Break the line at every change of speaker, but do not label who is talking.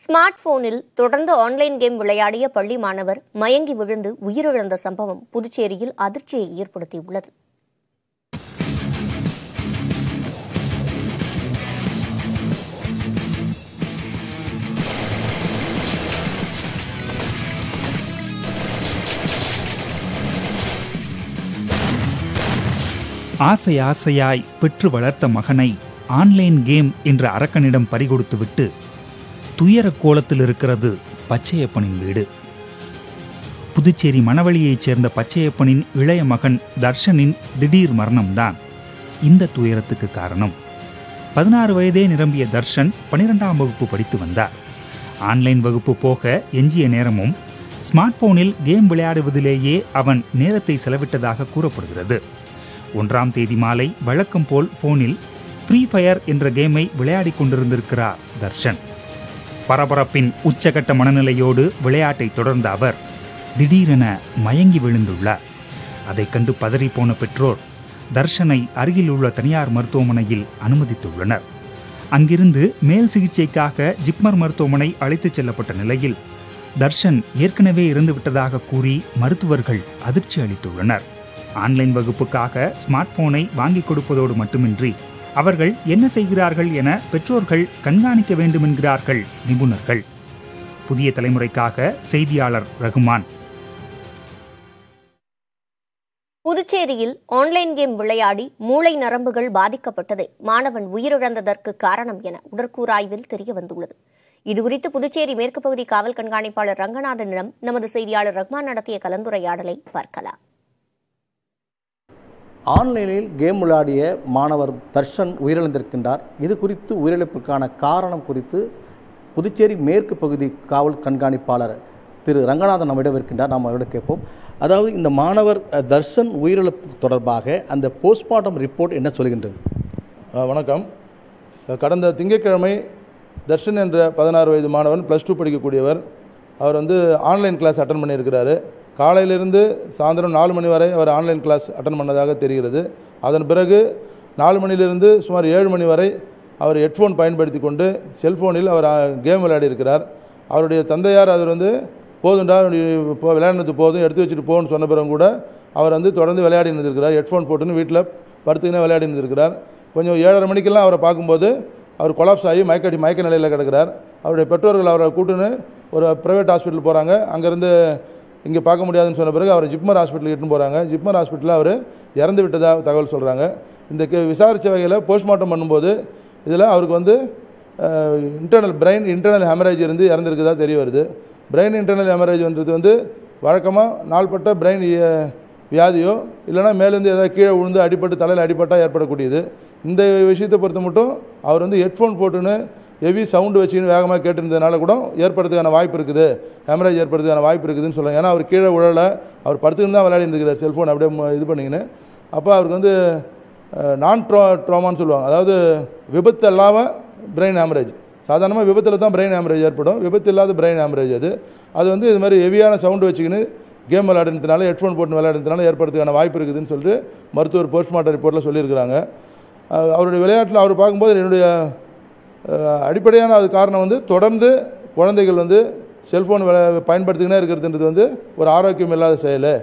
Smart போனில் தொடர்ந்து online game விளையாடிய பள்ளி மாணவர் மயங்கி விழுந்து உயிரிழந்த சம்பவம் புதுச்சேரியில் அதிர்ச்சியை ஏற்படுத்தியுள்ளது.
ஆசை ஆசையாய் பெற்று வளர்த்த மகனை ஆன்லைன் கேம் என்ற அரக்கனிடம் பறிகொடுத்துவிட்டு துயர கோலத்தில் இருக்கிறது பச்சையப்பனின் வீடு. புதுச்சேரி மணவெளியைச் சேர்ந்த பச்சையப்பனின் இளைய மகன் தர்ஷனின் திடீர் மரணம்தான் இந்த துயரத்துக்கு காரணம். 16 வயதே நிரம்பிய தர்ஷன் 12ஆம் வகுப்பு படித்து வந்தார். ஆன்லைன் வகுப்பு போக எஞ்சிய நேரமும் ஸ்மார்ட் போனில் கேம் விளையாடுவதிலேயே அவன் நேரத்தை செலவிட்டதாக கூறப்படுகிறது. 1ஆம் தேதி மாலை வழக்கம் போல் போனில் ஃப்ரீ ஃபயர் என்ற கேமை விளையாடி கொண்டிருந்திருக்கிறார் தர்ஷன். பரபரப்பின் உச்சகட்ட மனநிலையோடு விளையாட்டை தொடர்ந்த அவர் திடீரென மயங்கி விழுந்துள்ளார். அதை கண்டு பதறிப்போன பெற்றோர் தர்ஷனை அருகில் உள்ள தனியார் மருத்துவமனையில் அனுமதித்துள்ளனர். அங்கிருந்து மேல் சிகிச்சைக்காக ஜிப்மர் மருத்துவமனை அழைத்துச் செல்லப்பட்ட நிலையில் தர்ஷன் ஏற்கனவே இறந்துவிட்டதாக கூறி மருத்துவர்கள் அதிர்ச்சி அளித்துள்ளனர். ஆன்லைன் வகுப்புக்காக ஸ்மார்ட் போனை வாங்கிக் கொடுப்பதோடு மட்டுமின்றி அவர்கள் என்ன செய்கிறார்கள் என பெற்றோர்கள் கண்காணிக்க வேண்டும் என்கிறார்கள் நிபுணர்கள். புதிய தலைமுறைக்காக செய்தியாளர் ரகுமான்.
புதுச்சேரியில் ஆன்லைன் கேம் விளையாடி மூளை நரம்புகள் பாதிக்கப்பட்டதே மாணவன் உயிரிழந்ததற்கு காரணம் என உடற்கூறாய்வில் தெரியவந்துள்ளது. இதுகுறித்து புதுச்சேரி மேற்கு பகுதி காவல் கண்காணிப்பாளர் ரங்கநாதனிடம் நமது செய்தியாளர் ரகுமான் நடத்திய கலந்துரையாடலை பார்க்கலாம்.
ஆன்லைனில் கேம் விளையாடிய மாணவர் தர்ஷன் உயிரிழந்திருக்கின்றார். இது குறித்து உயிரிழப்புக்கான காரணம் குறித்து புதுச்சேரி மேற்கு பகுதி காவல் கண்காணிப்பாளர் திரு ரங்கநாதன் நம்மிடம் இருக்கின்றார். நாம் அவரிடம் கேட்போம். அதாவது இந்த மாணவர் தர்ஷன் உயிரிழப்பு தொடர்பாக அந்த போஸ்ட்மார்ட்டம் ரிப்போர்ட் என்ன சொல்கின்றது?
வணக்கம். கடந்த திங்கட்கிழமை தர்ஷன் என்ற 16 வயது மாணவன் +2 படிக்கக்கூடியவர். அவர் ஆன்லைன் கிளாஸ் அட்டன் பண்ணியிருக்கிறாரு. காலையிலிருந்து சாயந்தரம் 4 மணி வரை அவர் ஆன்லைன் கிளாஸ் அட்டன் பண்ணதாக தெரிகிறது. அதன் பிறகு 4 மணியிலிருந்து சுமார் 7 மணி வரை அவர் ஹெட்ஃபோன் பயன்படுத்தி கொண்டு செல்ஃபோனில் அவர் கேம் விளையாடி இருக்கிறார். அவருடைய தந்தையார் அவர் போதுண்டா இப்போ விளையாடுனது போதும் எடுத்து வச்சுட்டு போகணும்னு சொன்ன பிறகு கூட அவர் தொடர்ந்து விளையாடி இருந்திருக்கிறார். ஹெட்ஃபோன் போட்டுன்னு வீட்டில் படுத்துக்கினே விளையாடி இருந்திருக்கிறார். கொஞ்சம் 7:30 மணிக்கெல்லாம் அவரை பார்க்கும்போது அவர் கொலாப்ஸ் ஆகி மயக்க நிலையில் கிடக்கிறார். அவருடைய பெற்றோர்கள் அவரை கூட்டுன்னு ஒரு ப்ரைவேட் ஹாஸ்பிட்டல் போகிறாங்க. அங்கேருந்து இங்கே பார்க்க முடியாதுன்னு சொன்ன பிறகு அவர் ஜிப்மர் ஹாஸ்பிட்டலுக்கு இட்டுன்னு போகிறாங்க. ஜிப்மர் ஹாஸ்பிட்டலில் அவர் இறந்து விட்டதாக தகவல் சொல்கிறாங்க. இந்த விசாரித்த வகையில் போஸ்ட்மார்ட்டம் பண்ணும்போது இதில் அவருக்கு இன்டர்னல் ஹெமரேஜ் இருந்து இறந்துருக்குதா தெரிய வருது. பிரெயின் இன்டர்னல் ஹெமரேஜ்ன்றது வழக்கமாக நாள்பட்ட பிரெயின் வியாதியோ இல்லைனா மேலேருந்து ஏதாவது கீழே விழுந்து அடிபட்டு தலையில் அடிபட்டால் ஏற்படக்கூடியது. இந்த விஷயத்தை பொறுத்த மட்டும் அவர் ஹெட்ஃபோன் போட்டுன்னு ஹெவி சவுண்டு வச்சுன்னு வேகமாக கேட்டுருந்ததுனால கூட ஏற்படுறதுக்கான வாய்ப்பு இருக்குது, ஹெமரேஜ் ஏற்படுறதுக்கான வாய்ப்பு இருக்குதுன்னு சொல்கிறாங்க. ஏன்னா அவர் கீழே விழலை, அவர் படுத்துக்கிட்டு தான் விளையாடி இருந்துக்கிறார் செல்ஃபோன் அப்படியே இது பண்ணிக்கின்னு. அப்போ அவருக்கு நான் ட்ராமான்னு சொல்லுவாங்க. அதாவது விபத்து இல்லாமல் பிரெயின் ஹேமரேஜ். சாதாரணமாக விபத்தில் தான் பிரெயின் ஹேமரேஜ் ஏற்படும், விபத்து இல்லாத பிரெயின் ஹேமரேஜ் அது. இது மாதிரி ஹெவியான சவுண்டு வச்சுக்கின்னு கேம் விளையாடுறதுனால ஹெட்ஃபோன் போட்டு விளையாடுறதுனால ஏற்படுறதுக்கான வாய்ப்பு இருக்குதுன்னு சொல்லிட்டு மருத்துவர் போஸ்ட்மார்ட்டம் ரிப்போர்ட்டில் சொல்லியிருக்கிறாங்க. அவருடைய விளையாட்டில் அவர் பார்க்கும்போது என்னுடைய அடிப்படையான அது காரணம் தொடர்ந்து குழந்தைகள் செல்ஃபோன் பயன்படுத்திக்கினே இருக்கிறதுன்றது ஒரு ஆரோக்கியம் இல்லாத செயல்.